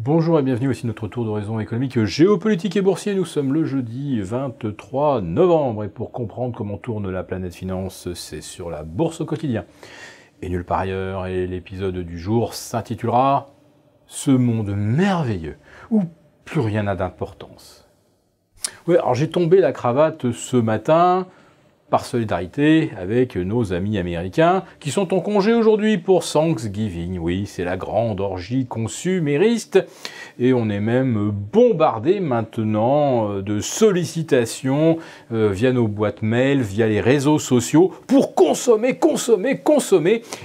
Bonjour et bienvenue, voici notre tour d'horizon économique, géopolitique et boursier. Nous sommes le jeudi 23 novembre et pour comprendre comment tourne la planète finance, c'est sur la bourse au quotidien et nulle part ailleurs. Et l'épisode du jour s'intitulera « Ce monde merveilleux où plus rien n'a d'importance ». Ouais, alors j'ai tombé la cravate ce matin par solidarité avec nos amis américains qui sont en congé aujourd'hui pour Thanksgiving. Oui, c'est la grande orgie consumériste et on est même bombardé maintenant de sollicitations via nos boîtes mail, via les réseaux sociaux pour consommer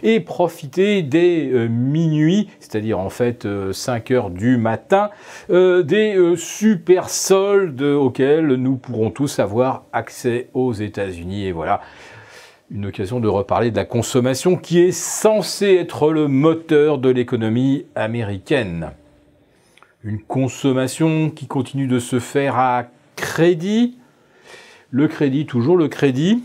et profiter des minuit, c'est-à-dire en fait 5 heures du matin, des super soldes auxquels nous pourrons tous avoir accès aux États-Unis. Et voilà, une occasion de reparler de la consommation qui est censée être le moteur de l'économie américaine. Une consommation qui continue de se faire à crédit. Le crédit, toujours le crédit.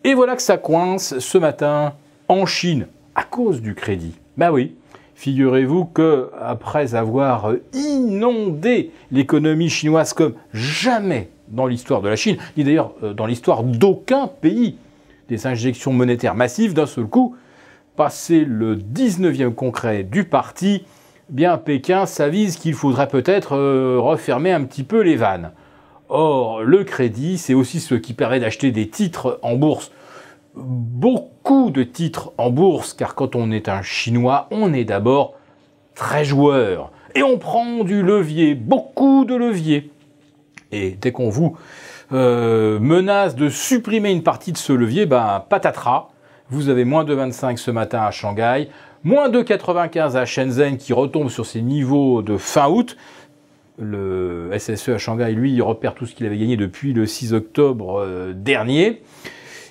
Et voilà que ça coince ce matin en Chine à cause du crédit. Ben oui, figurez-vous que après avoir inondé l'économie chinoise comme jamais dans l'histoire de la Chine, ni d'ailleurs dans l'histoire d'aucun pays, des injections monétaires massives d'un seul coup, passé le 19e congrès du parti, bien Pékin s'avise qu'il faudrait peut-être refermer un petit peu les vannes. Or, le crédit, c'est aussi ce qui permet d'acheter des titres en bourse. Beaucoup de titres en bourse, car quand on est un Chinois, on est d'abord très joueur. Et on prend du levier, beaucoup de levier. Et dès qu'on vous menace de supprimer une partie de ce levier, ben patatras, vous avez moins de 25 ce matin à Shanghai, moins de 95 à Shenzhen qui retombe sur ses niveaux de fin août. Le SSE à Shanghai, lui, il repère tout ce qu'il avait gagné depuis le 6 octobre dernier.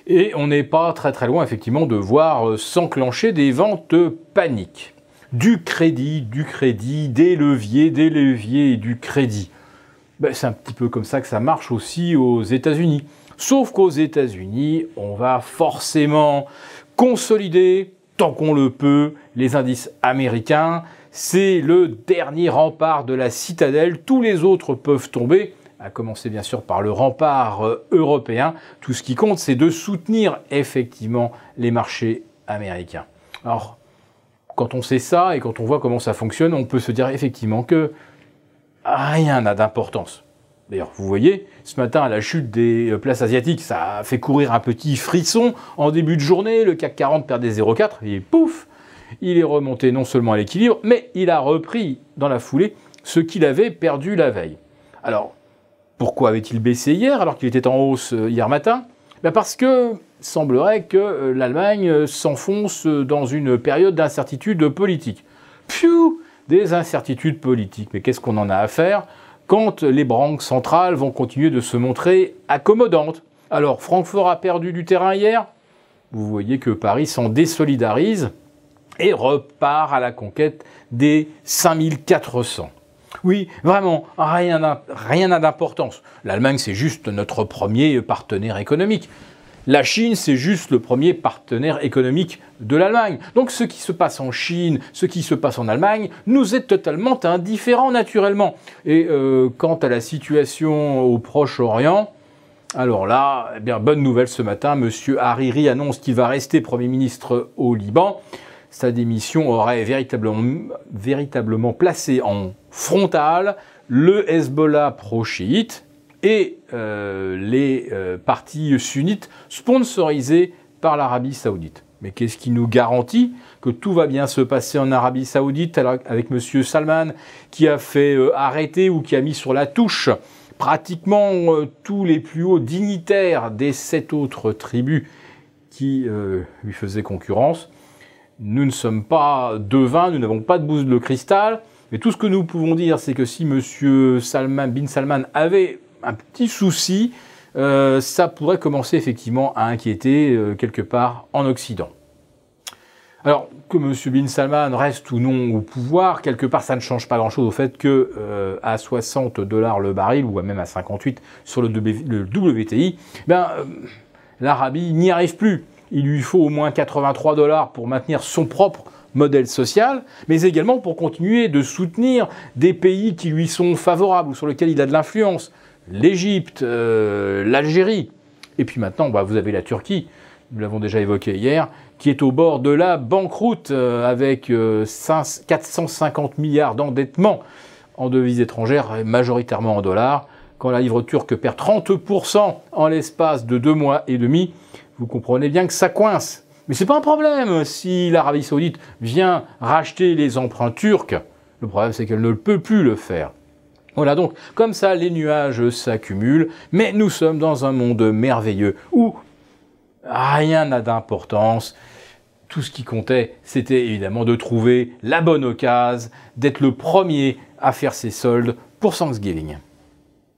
Et on n'est pas très loin, effectivement, de voir s'enclencher des ventes paniques. Du crédit, des leviers et du crédit. Ben, c'est un petit peu comme ça que ça marche aussi aux États-Unis. Sauf qu'aux États-Unis, on va forcément consolider, tant qu'on le peut, les indices américains. C'est le dernier rempart de la citadelle. Tous les autres peuvent tomber, à commencer bien sûr par le rempart européen. Tout ce qui compte, c'est de soutenir effectivement les marchés américains. Alors, quand on sait ça et quand on voit comment ça fonctionne, on peut se dire effectivement que rien n'a d'importance. D'ailleurs, vous voyez, ce matin, la chute des places asiatiques, ça a fait courir un petit frisson en début de journée. Le CAC 40 perdait 0,4 et pouf, il est remonté non seulement à l'équilibre, mais il a repris dans la foulée ce qu'il avait perdu la veille. Alors, pourquoi avait-il baissé hier alors qu'il était en hausse hier matin? Ben parce que il semblerait que l'Allemagne s'enfonce dans une période d'incertitude politique. Pfiou, des incertitudes politiques. Mais qu'est-ce qu'on en a à faire quand les banques centrales vont continuer de se montrer accommodantes? Alors, Francfort a perdu du terrain hier. Vous voyez que Paris s'en désolidarise et repart à la conquête des 5400. Oui, vraiment, rien n'a d'importance. L'Allemagne, c'est juste notre premier partenaire économique. La Chine, c'est juste le premier partenaire économique de l'Allemagne. Donc ce qui se passe en Chine, ce qui se passe en Allemagne, nous est totalement indifférent naturellement. Et quant à la situation au Proche-Orient, alors là, eh bien, bonne nouvelle ce matin, M. Hariri annonce qu'il va rester Premier ministre au Liban. Sa démission aurait véritablement placé en frontal le Hezbollah pro-chiite et les partis sunnites sponsorisés par l'Arabie Saoudite. Mais qu'est-ce qui nous garantit que tout va bien se passer en Arabie Saoudite avec M. Salman qui a fait arrêter ou qui a mis sur la touche pratiquement tous les plus hauts dignitaires des 7 autres tribus qui lui faisaient concurrence? Nous ne sommes pas devins, nous n'avons pas de boule de cristal, mais tout ce que nous pouvons dire, c'est que si M. Bin Salman avait un petit souci, ça pourrait commencer effectivement à inquiéter quelque part en Occident. Alors, que M. Bin Salman reste ou non au pouvoir, quelque part, ça ne change pas grand-chose au fait que à 60 $ le baril, ou même à 58 sur le WTI, l'Arabie n'y arrive plus. Il lui faut au moins 83 $ pour maintenir son propre modèle social, mais également pour continuer de soutenir des pays qui lui sont favorables ou sur lesquels il a de l'influence. L'Égypte, l'Algérie. Et puis maintenant, vous avez la Turquie, nous l'avons déjà évoqué hier, qui est au bord de la banqueroute avec 450 milliards d'endettement en devises étrangères, majoritairement en dollars. Quand la livre turque perd 30% en l'espace de 2 mois et demi, vous comprenez bien que ça coince. Mais c'est pas un problème si l'Arabie Saoudite vient racheter les emprunts turcs. Le problème, c'est qu'elle ne peut plus le faire. Voilà, donc, comme ça, les nuages s'accumulent, mais nous sommes dans un monde merveilleux où rien n'a d'importance. Tout ce qui comptait, c'était évidemment de trouver la bonne occasion, d'être le premier à faire ses soldes pour Thanksgiving.